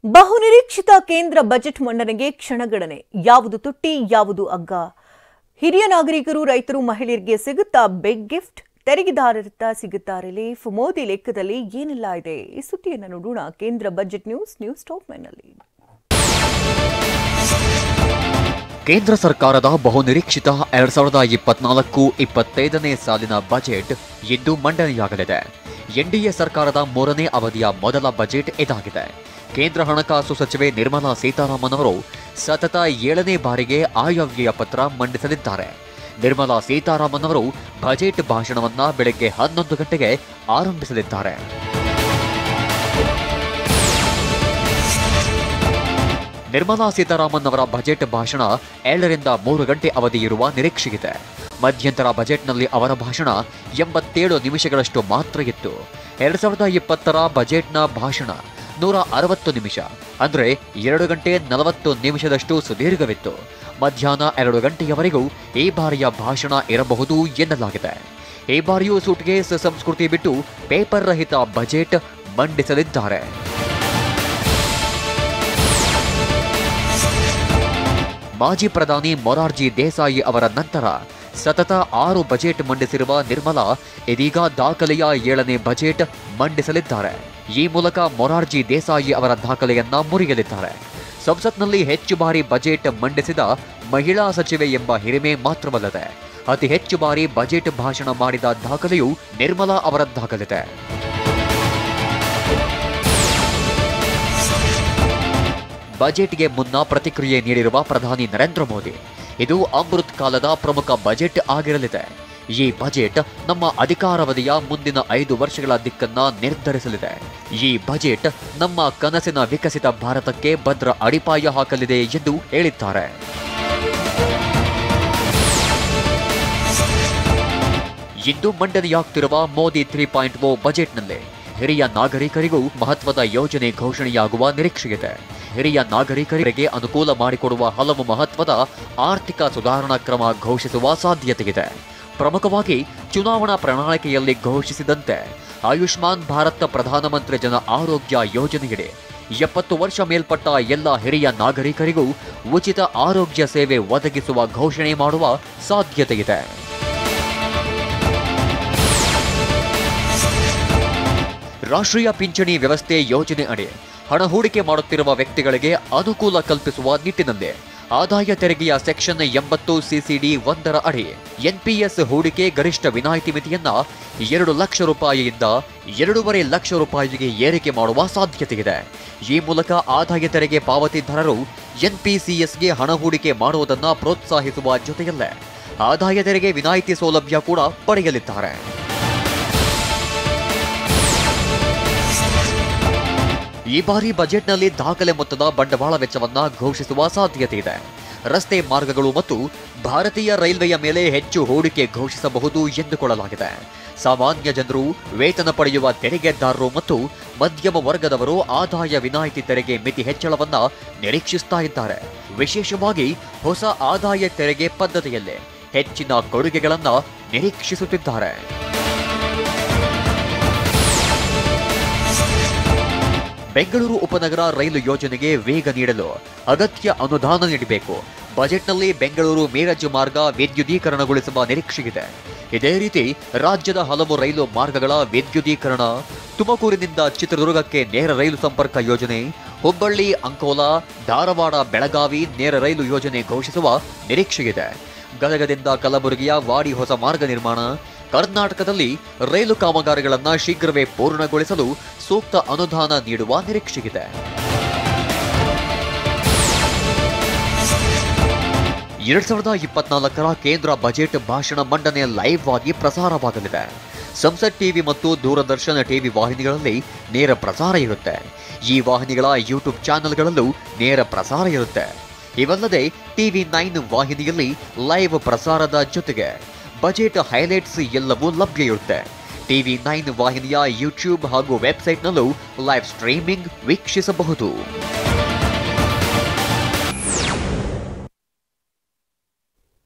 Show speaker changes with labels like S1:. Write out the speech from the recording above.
S1: ಬಹುನಿರೀಕ್ಷಿತ ಕೇಂದ್ರ ಬಜೆಟ್ ಮಂಡನೆಗೆ ಕ್ಷಣಗಣನೆ. ಯಾವುದು ತುಟ್ಟಿ, ಯಾವುದು ಅಗ್ಗ? ಹಿರಿಯ ನಾಗರಿಕರು, ರೈತರು, ಮಹಿಳೆಯರಿಗೆ ಸಿಗುತ್ತಾ ಬಿಗ್ ಗಿಫ್ಟ್? ತೆರಿಗೆದಾರರತ್ತ ಸಿಗುತ್ತಾ ರಿಲೀಫ್? ಮೋದಿ ಲೆಕ್ಕದಲ್ಲಿ ಏನೆಲ್ಲ ಇದೆ? ಈ ಸುದ್ದಿಯನ್ನು ನೋಡೋಣ ಕೇಂದ್ರ ಬಜೆಟ್ ನ್ಯೂಸ್ ಟಾಪ್ 9 ನಲ್ಲಿ.
S2: ಕೇಂದ್ರ ಸರ್ಕಾರದ ಬಹುನಿರೀಕ್ಷಿತ 2024-25ನೇ ಸಾಲಿನ ಬಜೆಟ್ ಇಂದು ಮಂಡನೆಯಾಗಲಿದೆ. ಎನ್ಡಿಎ ಸರ್ಕಾರದ 3ನೇ ಅವಧಿಯ ಮೊದಲ ಬಜೆಟ್ ಇದಾಗಿದೆ. ಕೇಂದ್ರ ಹಣಕಾಸು ಸಚಿವೆ ನಿರ್ಮಲಾ ಸೀತಾರಾಮನ್ ಅವರು ಸತತ 7ನೇ ಬಾರಿಗೆ ಆಯವ್ಯಯ ಪತ್ರ ಮಂಡಿಸಲಿದ್ದಾರೆ. ನಿರ್ಮಲಾ ಸೀತಾರಾಮನ್ ಅವರು ಬಜೆಟ್ ಭಾಷಣವನ್ನ ಬೆಳಗ್ಗೆ 11 ಗಂಟೆಗೆ ಆರಂಭಿಸಲಿದ್ದಾರೆ. ನಿರ್ಮಲಾ ಸೀತಾರಾಮನ್ ಅವರ ಬಜೆಟ್ ಭಾಷಣ 2 ರಿಂದ 3 ಗಂಟೆ ಅವಧಿ ಇರುವ ನಿರೀಕ್ಷೆಯಿದೆ. ಮಧ್ಯಂತರ ಬಜೆಟ್ನಲ್ಲಿ ಅವರ ಭಾಷಣ 87 ನಿಮಿಷಗಳಷ್ಟು ಮಾತ್ರ ಇತ್ತು. 2020ರ ಬಜೆಟ್ನ ಭಾಷಣ 160 ನಿಮಿಷ, ಅಂದ್ರೆ 2 ಗಂಟೆ 40 ನಿಮಿಷದಷ್ಟು ಸುದೀರ್ಘವಿತ್ತು. ಮಧ್ಯಾಹ್ನ 2 ಗಂಟೆಯವರೆಗೂ ಈ ಬಾರಿಯ ಭಾಷಣ ಇರಬಹುದು ಎನ್ನಲಾಗಿದೆ. ಈ ಬಾರಿಯೂ ಸೂಟ್ಕೇಸ್ ಸಂಸ್ಕೃತಿ ಬಿಟ್ಟು ಪೇಪರ್ ರಹಿತ ಬಜೆಟ್ ಮಂಡಿಸಲಿದ್ದಾರೆ. ಮಾಜಿ ಪ್ರಧಾನಿ ಮೊರಾರ್ಜಿ ದೇಸಾಯಿ ಅವರ ನಂತರ ಸತತ 6 ಬಜೆಟ್ ಮಂಡಿಸಿರುವ ನಿರ್ಮಲಾ ಇದೀಗ ದಾಖಲೆಯ 7ನೇ ಬಜೆಟ್ ಮಂಡಿಸಲಿದ್ದಾರೆ. ಈ ಮೂಲಕ ಮೊರಾರ್ಜಿ ದೇಸಾಯಿ ಅವರ ದಾಖಲೆಯನ್ನ ಮುರಿಯಲಿದ್ದಾರೆ. ಸಂಸತ್ನಲ್ಲಿ ಹೆಚ್ಚು ಬಾರಿ ಬಜೆಟ್ ಮಂಡಿಸಿದ ಮಹಿಳಾ ಸಚಿವೆ ಎಂಬ ಹಿರಿಮೆ ಮಾತ್ರವಲ್ಲದೆ ಅತಿ ಹೆಚ್ಚು ಬಾರಿ ಬಜೆಟ್ ಭಾಷಣ ಮಾಡಿದ ದಾಖಲೆಯೂ ನಿರ್ಮಲಾ ಅವರದ್ದಾಗಲಿದೆ. ಬಜೆಟ್ಗೆ ಮುನ್ನ ಪ್ರತಿಕ್ರಿಯೆ ನೀಡಿರುವ ಪ್ರಧಾನಿ ನರೇಂದ್ರ ಮೋದಿ, ಇದು ಅಮೃತ್ ಕಾಲದ ಪ್ರಮುಖ ಬಜೆಟ್ ಆಗಿರಲಿದೆ. ಈ ಬಜೆಟ್ ನಮ್ಮ ಅಧಿಕಾರಾವಧಿಯ ಮುಂದಿನ 5 ವರ್ಷಗಳ ದಿಕ್ಕನ್ನ ನಿರ್ಧರಿಸಲಿದೆ. ಈ ಬಜೆಟ್ ನಮ್ಮ ಕನಸಿನ ವಿಕಸಿತ ಭಾರತಕ್ಕೆ ಭದ್ರ ಅಡಿಪಾಯ ಹಾಕಲಿದೆ ಎಂದು ಹೇಳಿದ್ದಾರೆ. ಇಂದು ಮಂಡನೆಯಾಗುತ್ತಿರುವ ಮೋದಿ 3.0 ಬಜೆಟ್ನಲ್ಲಿ ಹಿರಿಯ ನಾಗರಿಕರಿಗೂ ಮಹತ್ವದ ಯೋಜನೆ ಘೋಷಣೆಯಾಗುವ ನಿರೀಕ್ಷೆಯಿದೆ. ಹಿರಿಯ ನಾಗರಿಕರಿಗೆ ಅನುಕೂಲ ಮಾಡಿಕೊಡುವ ಹಲವು ಮಹತ್ವದ ಆರ್ಥಿಕ ಸುಧಾರಣಾ ಕ್ರಮ ಘೋಷಿಸುವ ಸಾಧ್ಯತೆಯಿದೆ. ಪ್ರಮುಖವಾಗಿ ಚುನಾವಣಾ ಪ್ರಣಾಳಿಕೆಯಲ್ಲಿ ಘೋಷಿಸಿದಂತೆ ಆಯುಷ್ಮಾನ್ ಭಾರತ್ ಪ್ರಧಾನಮಂತ್ರಿ ಜನ ಆರೋಗ್ಯ ಯೋಜನೆಯಡಿ 70 ವರ್ಷ ಮೇಲ್ಪಟ್ಟ ಎಲ್ಲ ಹಿರಿಯ ನಾಗರಿಕರಿಗೂ ಉಚಿತ ಆರೋಗ್ಯ ಸೇವೆ ಒದಗಿಸುವ ಘೋಷಣೆ ಮಾಡುವ ಸಾಧ್ಯತೆಯಿದೆ. ರಾಷ್ಟ್ರೀಯ ಪಿಂಚಣಿ ವ್ಯವಸ್ಥೆ ಯೋಜನೆ ಅಡಿ ಹಣ ಹೂಡಿಕೆ ಮಾಡುತ್ತಿರುವ ವ್ಯಕ್ತಿಗಳಿಗೆ ಅನುಕೂಲ ಕಲ್ಪಿಸುವ ನಿಟ್ಟಿನಲ್ಲಿ ಆದಾಯ ತೆರಿಗೆಯ ಸೆಕ್ಷನ್ 80 ಸಿಸಿಡಿ 1ರ ಅಡಿ ಎನ್ಪಿಎಸ್ ಹೂಡಿಕೆ ಗರಿಷ್ಠ ವಿನಾಯಿತಿ ಮಿತಿಯನ್ನ 2 ಲಕ್ಷ ರೂಪಾಯಿಯಿಂದ 2.5 ಲಕ್ಷ ರೂಪಾಯಿಗೆ ಏರಿಕೆ ಮಾಡುವ ಸಾಧ್ಯತೆಯಿದೆ. ಈ ಮೂಲಕ ಆದಾಯ ತೆರಿಗೆ ಪಾವತಿದಾರರು ಎನ್ಪಿಸಿಎಸ್ಗೆ ಹಣ ಹೂಡಿಕೆ ಮಾಡುವುದನ್ನು ಪ್ರೋತ್ಸಾಹಿಸುವ ಜೊತೆಯಲ್ಲೇ ಆದಾಯ ತೆರಿಗೆ ವಿನಾಯಿತಿ ಸೌಲಭ್ಯ ಕೂಡ ಪಡೆಯಲಿದ್ದಾರೆ. ಈ ಬಾರಿ ಬಜೆಟ್ನಲ್ಲಿ ದಾಖಲೆ ಮೊತ್ತದ ಬಂಡವಾಳ ವೆಚ್ಚವನ್ನ ಘೋಷಿಸುವ ಸಾಧ್ಯತೆಯಿದೆ. ರಸ್ತೆ ಮಾರ್ಗಗಳು ಮತ್ತು ಭಾರತೀಯ ರೈಲ್ವೆಯ ಮೇಲೆ ಹೆಚ್ಚು ಹೂಡಿಕೆ ಘೋಷಿಸಬಹುದು ಎಂದುಕೊಳ್ಳಲಾಗಿದೆ. ಸಾಮಾನ್ಯ ಜನರು, ವೇತನ ಪಡೆಯುವ ತೆರಿಗೆದಾರರು ಮತ್ತು ಮಧ್ಯಮ ವರ್ಗದವರು ಆದಾಯ ವಿನಾಯಿತಿ ತೆರಿಗೆ ಮಿತಿ ಹೆಚ್ಚಳವನ್ನ ನಿರೀಕ್ಷಿಸ್ತಾ ಇದ್ದಾರೆ. ವಿಶೇಷವಾಗಿ ಹೊಸ ಆದಾಯ ತೆರಿಗೆ ಪದ್ಧತಿಯಲ್ಲಿ ಹೆಚ್ಚಿನ ಕೊಡುಗೆಗಳನ್ನ ನಿರೀಕ್ಷಿಸುತ್ತಿದ್ದಾರೆ. ಬೆಂಗಳೂರು ಉಪನಗರ ರೈಲು ಯೋಜನೆಗೆ ವೇಗ ನೀಡಲು ಅಗತ್ಯ ಅನುದಾನ ನೀಡಬೇಕು. ಬಜೆಟ್ನಲ್ಲಿ ಬೆಂಗಳೂರು ಮೀರಜ್ ಮಾರ್ಗ ವಿದ್ಯುದೀಕರಣಗೊಳಿಸುವ ನಿರೀಕ್ಷೆಯಿದೆ. ಇದೇ ರೀತಿ ರಾಜ್ಯದ ಹಲವು ರೈಲು ಮಾರ್ಗಗಳ ವಿದ್ಯುದೀಕರಣ, ತುಮಕೂರಿನಿಂದ ಚಿತ್ರದುರ್ಗಕ್ಕೆ ನೇರ ರೈಲು ಸಂಪರ್ಕ ಯೋಜನೆ, ಹುಬ್ಬಳ್ಳಿ ಅಂಕೋಲಾ, ಧಾರವಾಡ ಬೆಳಗಾವಿ ನೇರ ರೈಲು ಯೋಜನೆ ಘೋಷಿಸುವ ನಿರೀಕ್ಷೆಯಿದೆ. ಗದಗದಿಂದ ಕಲಬುರಗಿಯ ವಾಡಿ ಹೊಸ ಮಾರ್ಗ ನಿರ್ಮಾಣ, ಕರ್ನಾಟಕದಲ್ಲಿ ರೈಲು ಕಾಮಗಾರಿಗಳನ್ನು ಶೀಘ್ರವೇ ಪೂರ್ಣಗೊಳಿಸಲು ಸೂಕ್ತ ಅನುದಾನ ನೀಡುವ ನಿರೀಕ್ಷೆಯಿದೆ. 2024ರ ಕೇಂದ್ರ ಬಜೆಟ್ ಭಾಷಣ ಮಂಡನೆ ಲೈವ್ ಆಗಿ ಪ್ರಸಾರವಾಗಲಿದೆ. ಸಂಸತ್ ಟಿವಿ ಮತ್ತು ದೂರದರ್ಶನ ಟಿವಿ ವಾಹಿನಿಗಳಲ್ಲಿ ನೇರ ಪ್ರಸಾರ ಇರುತ್ತೆ. ಈ ವಾಹಿನಿಗಳ ಯೂಟ್ಯೂಬ್ ಚಾನೆಲ್ಗಳಲ್ಲೂ ನೇರ ಪ್ರಸಾರ ಇರುತ್ತೆ. ಇವಲ್ಲದೆ ಟಿವಿ 9 ವಾಹಿನಿಯಲ್ಲಿ ಲೈವ್ ಪ್ರಸಾರದ ಜೊತೆಗೆ ಬಜೆಟ್ ಹೈಲೈಟ್ಸ್ ಎಲ್ಲವೂ ಲಭ್ಯ ಇರುತ್ತೆ. ಟಿವಿ 9 ವಾಹಿನಿಯ ಯೂಟ್ಯೂಬ್ ಹಾಗೂ ವೆಬ್ಸೈಟ್ನಲ್ಲೂ ಲೈವ್ ಸ್ಟ್ರೀಮಿಂಗ್ ವೀಕ್ಷಿಸಬಹುದು.